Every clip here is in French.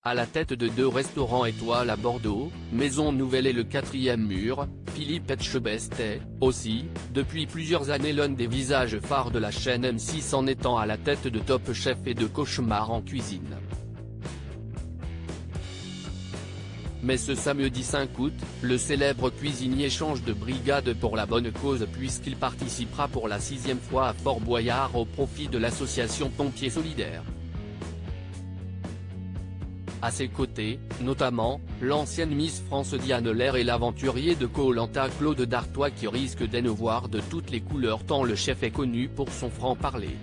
À la tête de 2 restaurants étoiles à Bordeaux, Maison Nouvelle et le 4e mur, Philippe Etchebest est, aussi, depuis plusieurs années l'un des visages phares de la chaîne M6 en étant à la tête de Top Chef et de Cauchemar en cuisine. Mais ce samedi 5 août, le célèbre cuisinier change de brigade pour la bonne cause puisqu'il participera pour la 6e fois à Fort Boyard au profit de l'association Pompiers Solidaires. À ses côtés, notamment, l'ancienne Miss France Diane Lair et l'aventurier de Koh-Lanta Claude Dartois qui risque d'en voir de toutes les couleurs tant le chef est connu pour son franc-parler.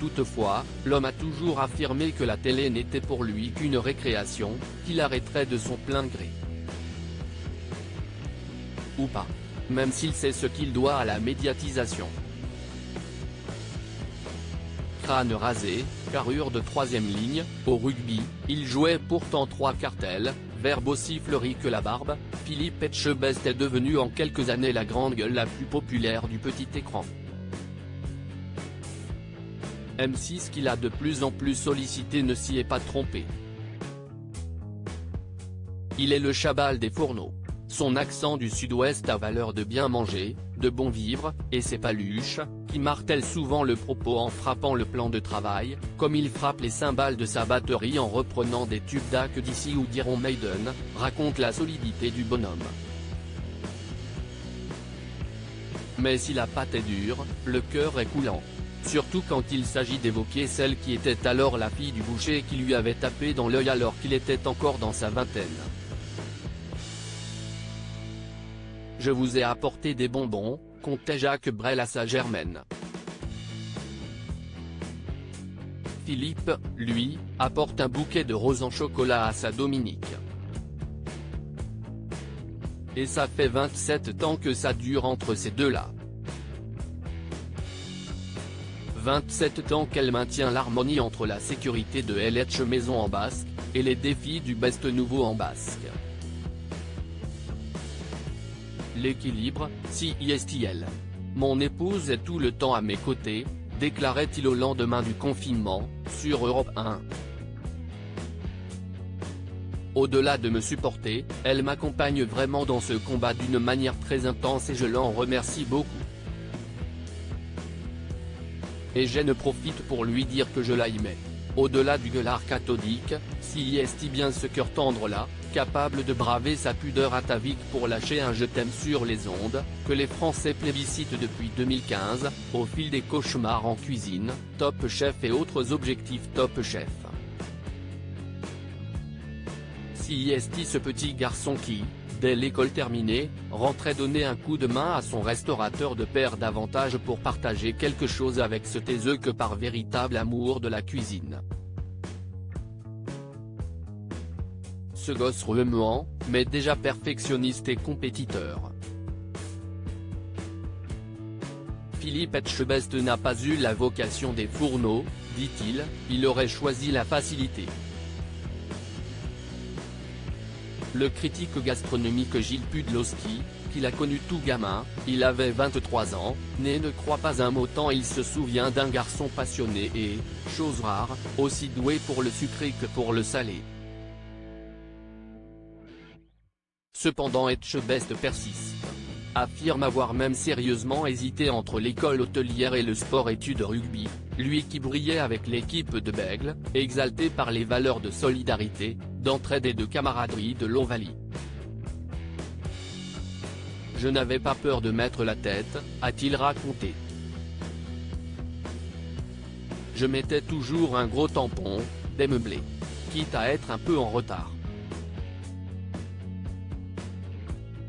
Toutefois, l'homme a toujours affirmé que la télé n'était pour lui qu'une récréation, qu'il arrêterait de son plein gré. Ou pas. Même s'il sait ce qu'il doit à la médiatisation. Crâne rasé, carrure de 3e ligne, au rugby, il jouait pourtant 3 cartels, verbe aussi fleuri que la barbe, Philippe Etchebest est devenu en quelques années la grande gueule la plus populaire du petit écran. M6 qu'il a de plus en plus sollicité ne s'y est pas trompé. Il est le Chabal des fourneaux. Son accent du sud-ouest a valeur de bien manger, de bon vivre, et ses paluches, qui martèlent souvent le propos en frappant le plan de travail, comme il frappe les cymbales de sa batterie en reprenant des tubes d'AC/DC ou d'Iron Maiden, raconte la solidité du bonhomme. Mais si la pâte est dure, le cœur est coulant. Surtout quand il s'agit d'évoquer celle qui était alors la fille du boucher et qui lui avait tapé dans l'œil alors qu'il était encore dans sa vingtaine. Je vous ai apporté des bonbons, contait Jacques Brel à sa Germaine. Philippe, lui, apporte un bouquet de roses en chocolat à sa Dominique. Et ça fait 27 ans que ça dure entre ces deux-là. 27 ans qu'elle maintient l'harmonie entre la sécurité de LH Maison en basque, et les défis du Best Nouveau en basque. L'équilibre, si est-il. Mon épouse est tout le temps à mes côtés, déclarait-il au lendemain du confinement, sur Europe 1. Au-delà de me supporter, elle m'accompagne vraiment dans ce combat d'une manière très intense et je l'en remercie beaucoup. Et je ne profite pour lui dire que je l'aimais. Au-delà du gueulard cathodique, si est bien ce cœur tendre-là, capable de braver sa pudeur atavique pour lâcher un je t'aime sur les ondes, que les Français plébiscitent depuis 2015, au fil des cauchemars en cuisine, Top Chef et autres objectifs Top Chef. Si est ce petit garçon qui, dès l'école terminée, rentrait donner un coup de main à son restaurateur de père davantage pour partager quelque chose avec ce taiseux que par véritable amour de la cuisine. Ce gosse remuant, mais déjà perfectionniste et compétiteur. Philippe Etchebest n'a pas eu la vocation des fourneaux, dit-il, il aurait choisi la facilité. Le critique gastronomique Gilles Pudlowski, qu'il a connu tout gamin, il avait 23 ans, ne croit pas un mot tant il se souvient d'un garçon passionné et, chose rare, aussi doué pour le sucré que pour le salé. Cependant Etchebest persiste. Affirme avoir même sérieusement hésité entre l'école hôtelière et le sport-études rugby, lui qui brillait avec l'équipe de Bègles, exalté par les valeurs de solidarité, d'entraide et de camaraderie de l'Ovalie. Je n'avais pas peur de mettre la tête, a-t-il raconté. Je mettais toujours un gros tampon, démeublé. Quitte à être un peu en retard.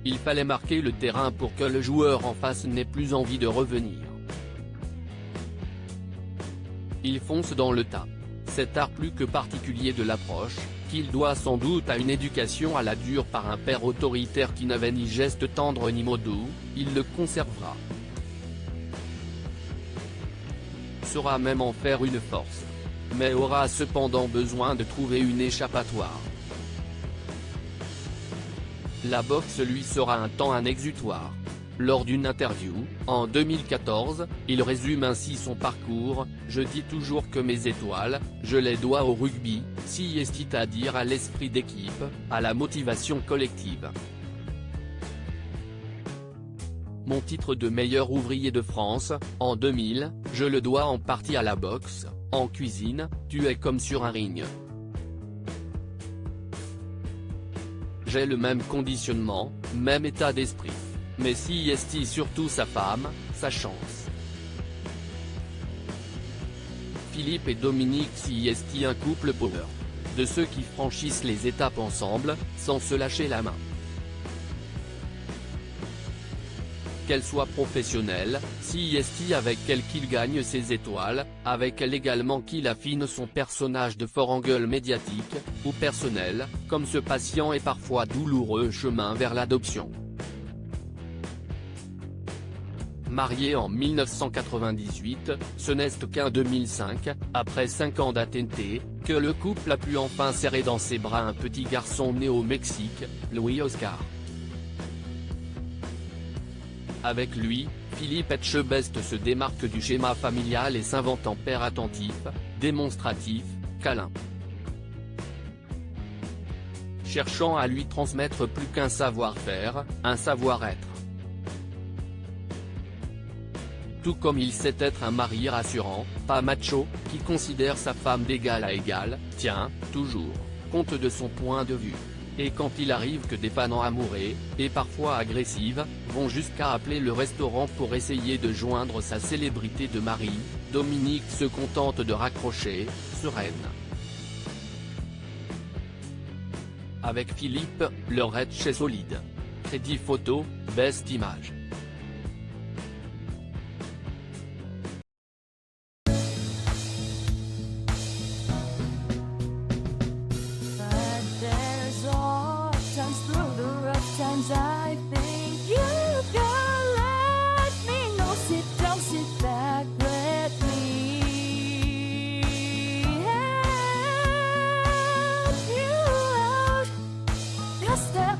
Il fallait marquer le terrain pour que le joueur en face n'ait plus envie de revenir. Il fonce dans le tas. Cet art plus que particulier de l'approche, qu'il doit sans doute à une éducation à la dure par un père autoritaire qui n'avait ni geste tendre ni mot doux, il le conservera. Saura même en faire une force. Mais aura cependant besoin de trouver une échappatoire. La boxe lui sera un temps un exutoire. Lors d'une interview, en 2014, il résume ainsi son parcours: « Je dis toujours que mes étoiles, je les dois au rugby, c'est-à-dire à l'esprit d'équipe, à la motivation collective. Mon titre de meilleur ouvrier de France, en 2000, je le dois en partie à la boxe. En cuisine, tu es comme sur un ring. J'ai le même conditionnement, même état d'esprit. Mais surtout sa femme, sa chance. » Philippe et Dominique un couple power. De ceux qui franchissent les étapes ensemble, sans se lâcher la main. Qu'elle soit professionnelle, avec elle qu'il gagne ses étoiles, avec elle également qu'il affine son personnage de fort en gueule médiatique, ou personnel, comme ce patient et parfois douloureux chemin vers l'adoption. Marié en 1998, ce n'est qu'en 2005, après 5 ans d'attente, que le couple a pu enfin serrer dans ses bras un petit garçon né au Mexique, Louis Oscar. Avec lui, Philippe Etchebest se démarque du schéma familial et s'invente en père attentif, démonstratif, câlin. Cherchant à lui transmettre plus qu'un savoir-faire, un savoir-être. Tout comme il sait être un mari rassurant, pas macho, qui considère sa femme d'égal à égal, tient, toujours, compte de son point de vue. Et quand il arrive que des fans amoureux, et parfois agressives, vont jusqu'à appeler le restaurant pour essayer de joindre sa célébrité de mari, Dominique se contente de raccrocher, sereine. Avec Philippe, leur match est solide. Crédit photo, best image. I think you can let me know. Sit down, sit back, let me help you out. Just step